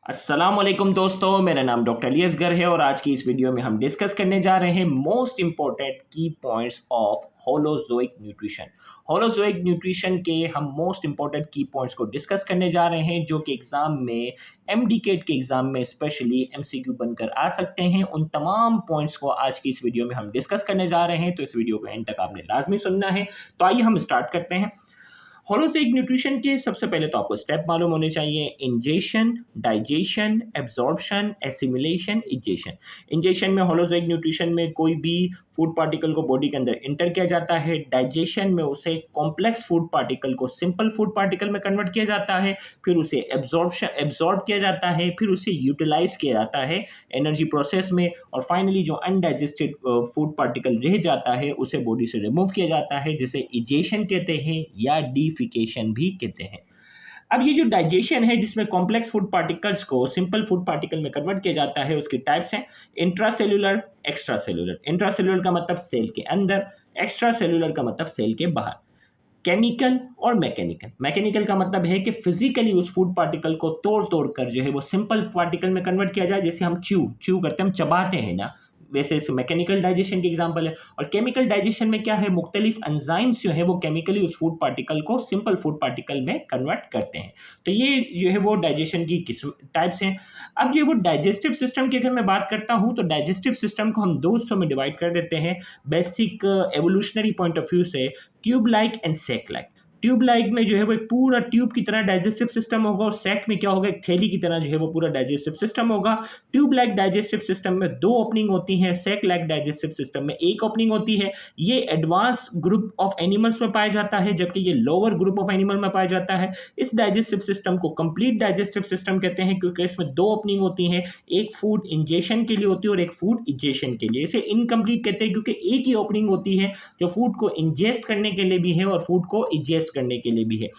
अस्सलाम वालेकुम दोस्तों, मेरा नाम डॉक्टर अली असगर है और आज की इस वीडियो में हम डिस्कस करने जा रहे हैं मोस्ट इम्पॉर्टेंट की points of holozoic nutrition. Holozoic nutrition के हम मोस्ट इम्पॉर्टेंट की पॉइंट्स को डिस्कस करने जा रहे हैं जो कि एग्जाम में एमडीकेट के एग्जाम में स्पेशली एमसीक्यू बनकर आ सकते हैं। उन तमाम पॉइंट्स को आज की इस वीडियो में हम डिस्कस करने जा रहे हैं, तो इस वीडियो को एंड तक आपने लाजमी सुनना है। तो आइए हम स्टार्ट करते हैं। होलोजोइक न्यूट्रिशन के सबसे पहले तो आपको स्टेप मालूम होने चाहिए। Ingestion, digestion, absorption, assimilation, egestion. Ingestion में होलोजोइक न्यूट्रिशन में कोई भी फूड पार्टिकल को बॉडी के अंदर इंटर किया जाता है। डाइजेशन में उसे कॉम्प्लेक्स फूड पार्टिकल को सिंपल फूड पार्टिकल में कन्वर्ट किया जाता है। फिर उसे एब्जॉर्ब किया जाता है, फिर उसे यूटिलाइज किया जाता है एनर्जी प्रोसेस में, और फाइनली जो अनडाइजेस्टेड फूड पार्टिकल रह जाता है उसे बॉडी से रिमूव किया जाता है, जिसे इजेशन कहते हैं या डीफिकेशन भी कहते हैं। अब ये जो डाइजेशन है जिसमें कॉम्प्लेक्स फूड पार्टिकल्स को सिंपल फूड पार्टिकल में कन्वर्ट किया जाता है, उसकी टाइप्स हैं इंट्रासेल्युलर, एक्स्ट्रा सेल्युलर। इंट्रासेल्युलर का मतलब सेल के अंदर, एक्स्ट्रा सेल्युलर का मतलब सेल के बाहर। केमिकल और मैकेनिकल। मैकेनिकल का मतलब है कि फिजिकली उस फूड पार्टिकल को तोड़ तोड़ कर जो है वो सिंपल पार्टिकल में कन्वर्ट किया जाए, जैसे हम च्यू करते हैं, हम चबाते हैं ना, वैसे इस मैकेनिकल डाइजेशन की एग्जांपल है। और केमिकल डाइजेशन में क्या है, मुख्तलिफ एंजाइम्स जो है वो केमिकली उस फूड पार्टिकल को सिंपल फूड पार्टिकल में कन्वर्ट करते हैं। तो ये जो है वो डाइजेशन की किस्म टाइप्स हैं। अब जो वो डाइजेस्टिव सिस्टम की अगर मैं बात करता हूँ तो डाइजेस्टिव सिस्टम को हम दो हिस्सों में डिवाइड कर देते हैं basic evolutionary point of view से, tube like and sac like. Tube like में जो है वो एक पूरा ट्यूब की तरह डाइजेस्टिव सिस्टम होगा, और सैक में क्या होगा, एक थैली की तरह जो है वो पूरा डाइजेस्टिव सिस्टम होगा। ट्यूब लाइक डाइजेस्टिव सिस्टम में दो ओपनिंग होती हैं, सैक लाइक डाइजेस्टिव सिस्टम में एक ओपनिंग होती है। ये एडवांस ग्रुप ऑफ एनिमल्स में पाया जाता है, जबकि ये लोअर ग्रुप ऑफ एनिमल में पाया जाता है। इस डाइजेस्टिव सिस्टम को कंप्लीट डाइजेस्टिव सिस्टम कहते हैं, क्योंकि इसमें दो ओपनिंग होती हैं, एक फूड इंजेशन के लिए होती है और एक फूड इजेशन के लिए। इसे इनकम्प्लीट कहते हैं क्योंकि एक ही ओपनिंग होती है जो फूड को इंजेस्ट करने के लिए भी है और फूड को इजेस्ट करने के लिए भी है।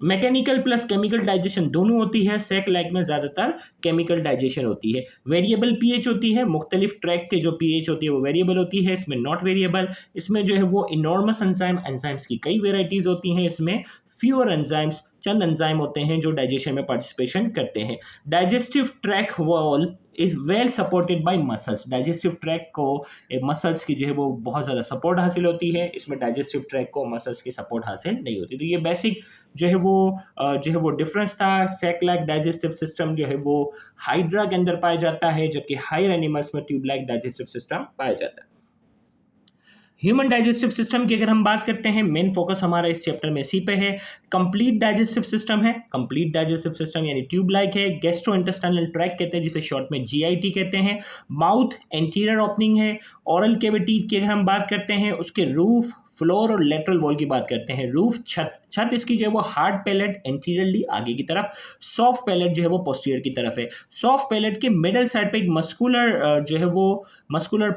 मैकेनिकल प्लस केमिकल डाइजेशन दोनों होती है। सैक लाइक में ज्यादातर केमिकल डाइजेशन होती है। वेरिएबल पीएच होती है, मुख्तलिफ ट्रैक के जो पीएच होती है वो वेरिएबल होती है, इसमें नॉट वेरिएबल। इसमें जो है वो इनॉर्मस एंजाइम्स की कई वेराइटीज होती हैं, इसमें फ्यूअर एंजाइम्स, चंद एंजाइम होते हैं जो डाइजेशन में पार्टिसिपेशन करते हैं। Digestive track wall is well supported by muscles. Digestive track को मसल्स की जो है वो बहुत ज़्यादा सपोर्ट हासिल होती है, इसमें डाइजेस्टिव ट्रैक को मसल्स की सपोर्ट हासिल नहीं होती। तो ये बेसिक जो है वो डिफरेंस था। सैक लाइक डाइजेस्टिव सिस्टम जो है वो हाइड्रा के अंदर पाया जाता है, जबकि हायर एनिमल्स में ट्यूब लाइक डाइजेस्टिव सिस्टम पाया जाता है। ह्यूमन डाइजेस्टिव सिस्टम की अगर हम बात करते हैं, मेन फोकस हमारा इस चैप्टर में इसी पे है। कंप्लीट डाइजेस्टिव सिस्टम है, कंप्लीट डाइजेस्टिव सिस्टम यानी ट्यूब लाइक है। गैस्ट्रो इंटेस्टाइनल ट्रैक कहते हैं, जिसे शॉर्ट में जीआईटी कहते हैं। माउथ एंटीरियर ओपनिंग है। ओरल कैविटी की अगर हम बात करते हैं, उसके रूफ, फ्लोर और लेटरल वॉल की बात करते हैं। रूफ छत इसकी जो है वो हार्ड पैलेट एंटीरियरली आगे की तरफ, सॉफ्ट पैलेट जो है वो पोस्टीरियर की तरफ है। सॉफ्ट पैलेट के मिडल साइड पे एक मस्कुलर जो है वो मस्कुलर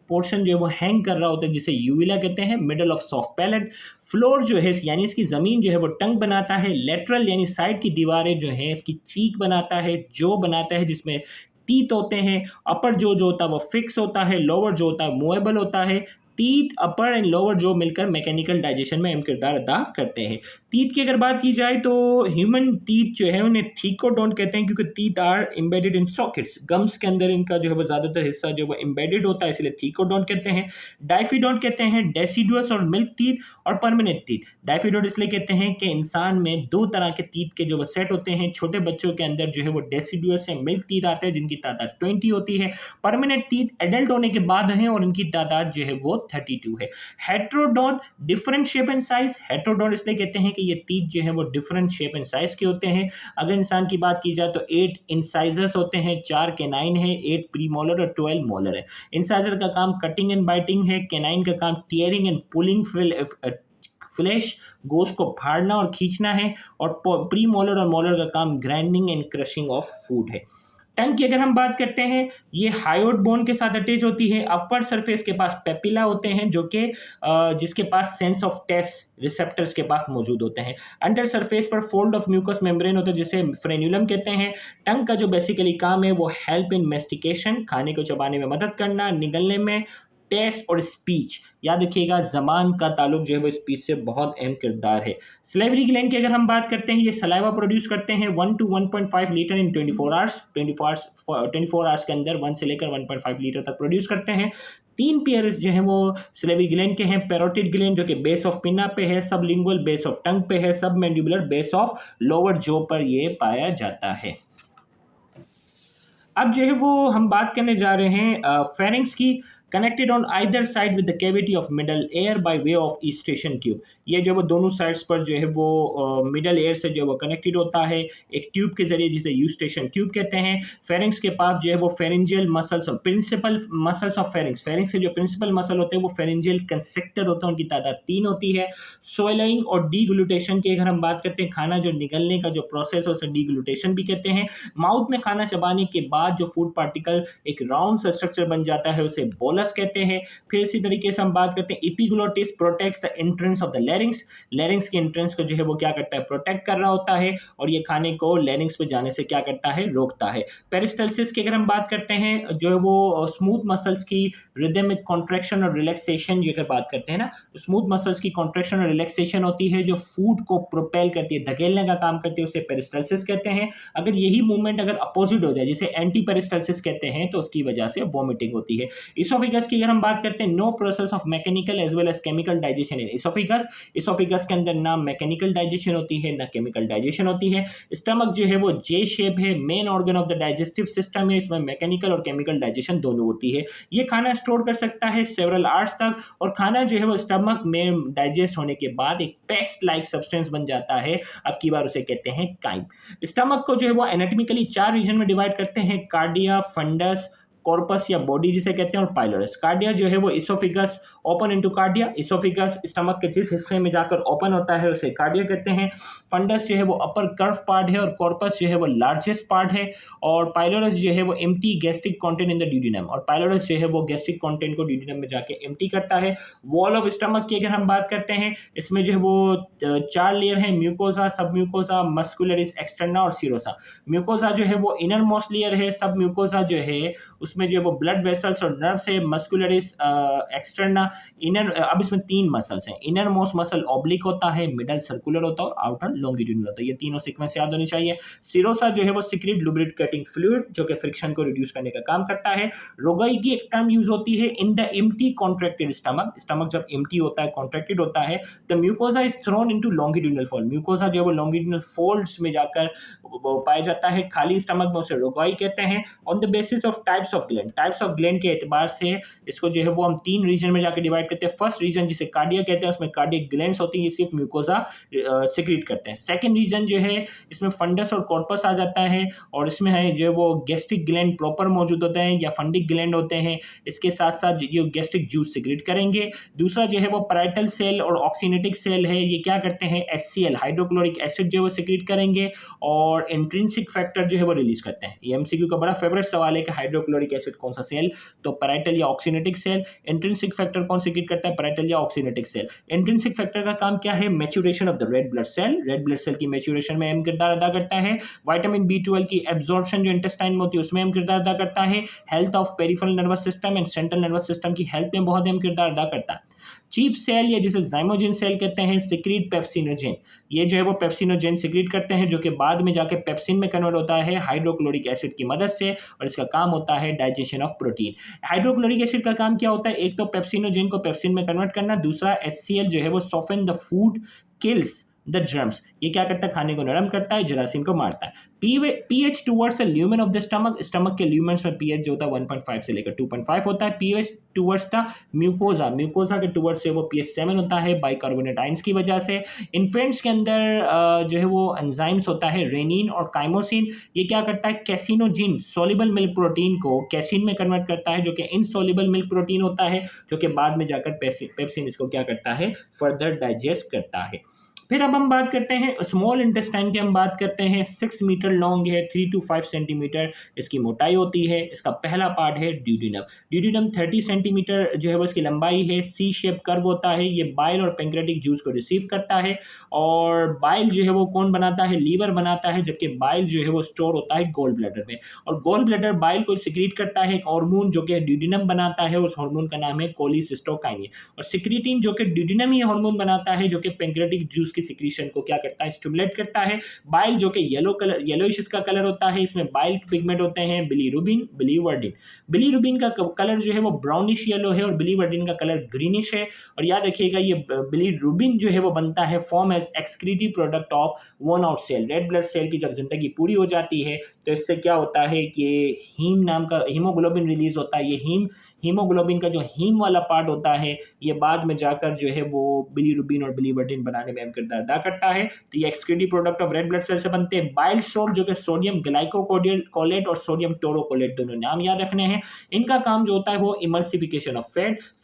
पोर्शन जो है वो हैंग कर रहा होता है, जिसे यूविला कहते हैं, middle of soft palate. Floor जो है यानी इसकी जमीन जो है वो टंग बनाता है। लेटरल यानी साइड की दीवारें जो है इसकी चीक बनाता है, जो बनाता है, जिसमें टीथ होते हैं। अपर जो होता है वो फिक्स होता है, लोअर जो होता है मूवेबल होता है। टीथ, अपर एंड लोअर जो मिलकर मैकेनिकल डाइजेशन में अहम किरदार अदा करते हैं। टीथ की अगर बात की जाए तो ह्यूमन टीथ जो है उन्हें थीकोडोंट कहते हैं, क्योंकि teeth are embedded in sockets. Gums के अंदर इनका जो है वो ज्यादातर हिस्सा जो है वो एम्बेडेड होता है, इसलिए थीकोडोंट कहते हैं। डाइफिडोंट कहते हैं डेसिडुअस और मिल्क टीथ, और परमानेंट टीथ। डाइफिडोंट इसलिए कहते हैं कि इंसान में दो तरह के टीथ के जो वो सेट होते हैं। छोटे बच्चों के अंदर जो है वो डेसिडुअस या मिल्क टीथ आते हैं, जिनकी तादाद 20 होती है। परमानेंट टीथ एडल्ट होने के बाद हैं और इनकी तादाद जो है वो 32 है। Heterodont different shape and size. Heterodont इसलिए कहते हैं कि ये टीथ जो है वो डिफरेंट शेप एंड साइज के होते हैं। अगर इंसान की बात की जाए तो 8 इंसाइजर्स होते हैं, 4 कैनाइन है, 8 प्रीमोलर और 12 मोलर है। इंसाइजर का काम कटिंग एंड बाइटिंग है, कैनाइन का काम टीयरिंग एंड पुलिंग फ्लैश, गोश्त को फाड़ना और खींचना है, और प्री मोलर और मोलर का काम grinding and crushing of food है। टंग की अगर हम बात करते हैं, ये हायोड बोन के साथ अटैच होती है। अपर सरफेस के पास पेपिला होते हैं, जो कि जिसके पास सेंस ऑफ टेस्ट रिसेप्टर्स के पास मौजूद होते हैं। अंडर सरफेस पर फोल्ड ऑफ म्यूकस मेम्ब्रेन होता है, जिसे फ्रेन्यूलम कहते हैं। टंग का जो बेसिकली काम है वो हेल्प इन मेस्टिकेशन, खाने को चबाने में मदद करना, निगलने में, टेस्ट और स्पीच। याद रखिएगा ज़बान का ताल्लुक जो है वो स्पीच से बहुत अहम किरदार है। सलेवरी ग्लैंड की अगर हम बात करते हैं, ये सलाइवा प्रोड्यूस करते हैं 1 to 1.5 लीटर इन 24 आवर्स के अंदर 1 से लेकर 1.5 लीटर तक प्रोड्यूस करते हैं। 3 पेयर्स जो हैं वो सलेवरी ग्लैंड के हैं। पैरोटिड ग्लैंड जो कि बेस ऑफ पिना पे है, सबलिंगुअल बेस ऑफ टंग पे है, सब मैंडिबुलर बेस ऑफ लोअर जो पर ये पाया जाता है। अब जो है वो हम बात करने जा रहे हैं फेरिंग्स की। Connected on either side with the cavity of middle air by way of station tube. ये जो वो दोनों साइड्स पर जो है वो मिडल एयर से जो वो कनेक्टेड होता है एक ट्यूब के जरिए, जिसे यूस्टेशन ट्यूब कहते हैं। फेरिंग्स के पास जो है वो pharyngeal muscles, principal muscles of pharynx, pharynx के जो प्रिंसिपल मसल होते हैं वो फेरिंजियल कंस्ट्रिक्टर होते हैं, उनकी तादाद 3 होती है। सोइलिंग और डीग्लूटेशन की अगर हम बात करते हैं, खाना जो निगलने का जो प्रोसेस है उसे डीग्लूटेशन भी कहते हैं। माउथ में खाना चबाने के बाद जो फूड पार्टिकल एक राउंड सा स्ट्रक्चर बन जाता है उसे बोलस कहते हैं। फिर इसी तरीके से हम बात करते हैं epiglottis protects the entrance of the larynx. लैरिंग्स के एंट्रेंस को जो है वो क्या करता है, प्रोटेक्ट कर रहा होता है, और ये खाने को लैरिंग्स पे जाने से क्या करता है, रोकता है। पेरिस्टल्सिस की अगर हम बात करते हैं, जो है वो स्मूथ मसल्स की रिदमिक कॉन्ट्रैक्शन और रिलैक्सेशन की अगर बात करते हैं ना, स्मूथ मसल्स की कॉन्ट्रैक्शन और रिलैक्सेशन होती है जो फूड को प्रोपेल करती है, धकेलने का काम करती है, उसे पेरिस्टल्सिस कहते हैं। अगर यही मूवमेंट अगर अपोजिट हो जाए, जिसे एंटी पेरिस्टल्सिस कहते हैं, तो उसकी वजह से वॉमिटिंग होती है। इसोफिगस की अगर हम बात करते हैं, no process of mechanical as well as chemical digestion in oesophagus. Oesophagus के अंदर ना मैकेनिकल डाइजेशन होती है ना केमिकल डाइजेशन होती है। स्टमक जो है वो जे शेप है, main organ of the digestive system है, इसमें मैकेनिकल और केमिकल डाइजेशन दोनों होती है। ये खाना स्टोर कर सकता है सेवरल आवर्स तक, और खाना जो है वो स्टमक में डाइजेस्ट होने के बाद एक पेस्ट लाइक सब्सटेंस बन जाता है। अब की बार उसे कहते हैं काइम। स्टमक को जो है वो एनाटॉमिकली 4 रीजन में डिवाइड करते हैं, कार्डिया, फंडस, कॉर्पस या बॉडी जिसे कहते हैं, और पाइलोरस। कार्डिया जो है वो oesophagus open into cardia, oesophagus stomach के जिस हिस्से में जाकर ओपन होता है उसे कार्डिया कहते हैं। फंडस जो है वो अपर कर्व पार्ट है, और कॉर्पस जो है वो लार्जेस्ट पार्ट है, और पाइलोरस जो है वो empty gastric content in the duodenum, और पाइलोरस जो है वो गैस्ट्रिक कंटेंट को ड्यूडेनम में जाके एम्प्टी करता है। वॉल ऑफ स्टमक की अगर हम बात करते हैं, इसमें जो है वो 4 लेयर है, म्यूकोसा, सब म्यूकोसा, मस्कुलरिस एक्सटर्ना और सीरोसा। म्यूकोसा जो है वो इनर मोस्ट लेयर है, सब म्यूकोसा जो है उसमें जो है वो ब्लड वेसल्स और नर्व्स है, मस्कुलरिस एक्सटर्ना, इनर। अब इसमें 3 मसल्स हैं, इनर मोस्ट मसल ऑब्लिक होता है, मिडल सर्कुलर होता है, और आउटर लॉन्गिट्यूडिनल होता है। ये तीनों सीक्वेंस याद होनी चाहिए। सीरोसा जो है वो सिक्रेट लुब्रिकेटिंग फ्लूइड, जो कि फ्रिक्शन को रिड्यूस करने का काम करता है। रोगाई की एक टर्म यूज होती है in the empty contracted stomach. Stomach जब एम्प्टी होता है, कॉन्ट्रैक्टेड होता है, the mucosa is throne into longitudinal fold. Mucosa जो है वो लॉन्गिट्यूडिनल फोल्ड्स में जाकर पाया जाता है। खाली स्टमक में उसे रोगाई कहते हैं। On the basis of types of gland, types of gland के एतबार से इसको जो है वो हम 3 रीजन में जाकर डिवाइड करते हैं। फर्स्ट रीजन जिसे कार्डिया कहते हैं, उसमें कार्डियक ग्लैंड्स होती है, सिर्फ म्यूकोसा सिक्रीट करते हैं। सेकंड रीजन जो है इसमें फंडस और कॉर्पस आ जाता है, और इसमें है जो वो गैस्ट्रिक ग्लैंड प्रॉपर मौजूद होते हैं या फंडिक ग्लैंड होते हैं, इसके साथ साथ जो गैस्ट्रिक जूस सिक्रीट करेंगे। दूसरा जो है वो पैराइटल सेल और ऑक्सीनेटिक सेल है, ये क्या करते हैं, HCl हाइड्रोक्लोरिक एसिड जो है वो सिक्रीट करेंगे, और इंट्रिंसिक फैक्टर जो है वो रिलीज करते हैं। ये एमसीक्यू का बड़ा फेवरेट सवाल है कि हाइड्रोक्लोरिक एसिड कौन सा सेल, तो पैराइटल या ऑक्सीनेटिक सेल। इंट्रिंसिक फैक्टर कौन सिक्रीट करता है, पैराइटल या ऑक्सीनेटिक सेल। इंट्रिंसिक फैक्टर का काम क्या है, maturation of the red blood cell, red blood cell की मैच्योरेशन में अहम किरदार अदा करता है। विटामिन B12 की एब्जॉर्प्शन जो इंटेस्टाइन में होती है उसमें अहम किरदार अदा करता है। Health of peripheral nervous system and central nervous system की हेल्थ में बहुत अहम किरदार अदा करता है। चीफ सेल या जिसे जाइमोजिन सेल कहते हैं, सिक्रीट पेप्सिनोजेन। ये जो है वो पेप्सिनोजेन सिक्रीट करते हैं, जो कि बाद में जाके पेप्सिन में कन्वर्ट होता है हाइड्रोक्लोरिक एसिड की मदद से, और इसका काम होता है digestion of protein. Hydrochloric acid का काम क्या होता है, एक तो पेप्सिनोजेन को पेप्सिन में कन्वर्ट करना, दूसरा HCl जो है वो soften the food, kills the germs. ये क्या करता है, खाने को नरम करता है, जरासीम को मारता है। pH towards the lumen of the stomach, stomach के ल्यूमेन्स में pH जो होता है 1.5 से लेकर 2.5 होता है। pH towards the mucosa, mucosa के टुवर्ड्स से वो pH 7 होता है बाइकार्बोनेट आयंस की वजह से। इन्फेंट्स के अंदर जो है वो एंजाइम्स होता है रेनिन और काइमोसिन, ये क्या करता है, कैसिनोजिन सोल्यूबल मिल्क प्रोटीन को कैसिन में कन्वर्ट करता है, जो कि इनसोल्यूबल मिल्क प्रोटीन होता है, जो कि बाद में जाकर पेप्सिन इसको क्या करता है, फर्दर डाइजेस्ट करता है। फिर अब हम बात करते हैं स्मॉल इंटेस्टाइन की, हम बात करते हैं 6 मीटर लॉन्ग है, 3 to 5 सेंटीमीटर इसकी मोटाई होती है। इसका पहला पार्ट है ड्यूडिनम। ड्यूडिनम 30 सेंटीमीटर जो है वो इसकी लंबाई है, सी शेप कर्व होता है। ये बाइल और पेंक्रेटिक जूस को रिसीव करता है और बाइल जो है वो कौन बनाता है, लीवर बनाता है, जबकि बाइल जो है वो स्टोर होता है गोल ब्लैडर में। और गोल ब्लैडर बाइल को सिक्रीट करता है एक हार्मोन जो कि ड्यूडिनम बनाता है, उस हार्मोन का नाम है कोलिसिस्टोकाइनिन। और सिक्रीटिन जो कि ड्यूडिनम ही हार्मोन बनाता है, जो कि पेंक्रेटिक जूस की सिक्रीशन को क्या करता है, स्टिमुलेट करता है। बाइल जो कि येलो कलर, येलोइश इसका कलर होता है, इसमें बाइल पिगमेंट होते हैं बिलीरुबिन, बिलीवर्डिन। बिलीरुबिन का कलर जो है वो ब्राउनिश येलो है और बिलीवर्डिन का कलर ग्रीनिश है। और याद रखिएगा ये बिलीरुबिन जो है वो बनता है form as excretive product of worn out cell. Red blood cell की जब जिंदगी पूरी हो जाती है तो इससे क्या होता है कि हीम नाम का हीमोग्लोबिन रिलीज होता है। ये हीमोग्लोबिन का जो हीम वाला पार्ट होता है ये बाद में जाकर जो है वो बिलीरुबिन और बिलीवर्डिन बनाने में अहम किरदार अदा करता है। तो ये excretive product of red blood cell से बनते हैं। बाइल सॉल्ट जो कि सोडियम ग्लाइकोकोलेट और सोडियम टोरोकोलेट दोनों नाम याद रखने हैं। इनका काम जो होता है वो इमल्सिफिकेशन ऑफ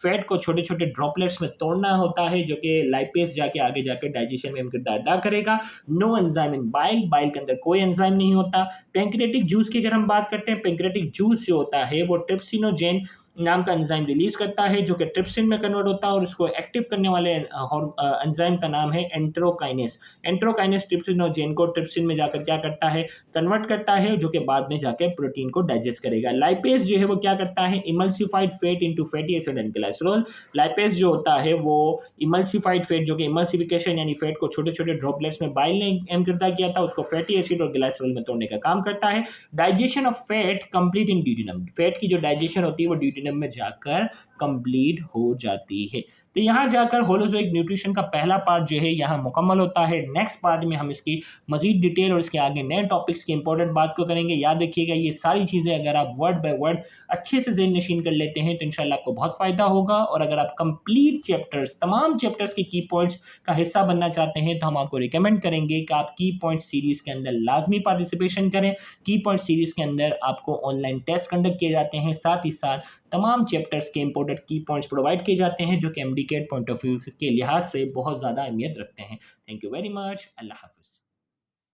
फैट को छोटे छोटे ड्रॉपलेट्स में तोड़ना होता है, जो कि लाइपेज जाके आगे जाकर डाइजेशन में अहम किरदार अदा करेगा। नो एंजाइम इन बाइल, बाइल के अंदर कोई एंजाइम नहीं होता। पेंक्रेटिक जूस की अगर हम बात करते हैं, पेंक्रेटिक जूस जो होता है वो ट्रिप्सिनोजेन नाम का एंजाइम रिलीज करता है, जो कि ट्रिप्सिन में कन्वर्ट होता है और इसको एक्टिव करने वाले एंजाइम का नाम है एंट्रोकाइनेस। एंट्रोकाइनेस ट्रिप्सिनोजेन को ट्रिप्सिन में जाकर क्या करता है, कन्वर्ट करता है, जो कि बाद में जाकर प्रोटीन को डाइजेस्ट करेगा। लाइपेज जो है वो क्या करता है, emulsified fat into fatty acid and glycerol. Lipase जो होता है वो इमल्सिफाइड फैट, जो कि इमल्सिफिकेशन यानी फैट को छोटे छोटे ड्रॉपलेट्स में बाइल ने अहम किरदार किया था, उसको फैटी एसिड और ग्लाइसरॉल में तोड़ने का काम करता है। Digestion of fat complete in duodenum. Fat की जो डाइजेशन होती है वो ड्यूडिनम में जाकर कंप्लीट हो जाती है। तो यहाँ जाकर होलोजोइक न्यूट्रिशन का पहला पार्ट जो है यहाँ मुकम्मल होता है। नेक्स्ट पार्ट में हम इसकी मजीद डिटेल और इसके आगे नए टॉपिक्स की इंपॉर्टेंट बात को करेंगे। याद रखिएगा ये सारी चीज़ें अगर आप वर्ड बाय वर्ड अच्छे से ज़हन नशीन कर लेते हैं तो इंशाल्लाह आपको बहुत फ़ायदा होगा। और अगर आप कंप्लीट चैप्टर्स, तमाम चैप्टर्स के की पॉइंट्स का हिस्सा बनना चाहते हैं तो हम आपको रिकमेंड करेंगे कि आप की पॉइंट सीरीज़ के अंदर लाजमी पार्टिसिपेशन करें। की पॉइंट सीरीज़ के अंदर आपको ऑनलाइन टेस्ट कंडक्ट किए जाते हैं, साथ ही साथ तमाम चैप्टर्स के इंपॉर्टेंट की पॉइंट्स प्रोवाइड किए जाते हैं, जो कि एमडीकेट पॉइंट ऑफ व्यू के लिहाज से बहुत ज़्यादा अहमियत रखते हैं। Thank you very much. अल्लाह हाफ़िज़।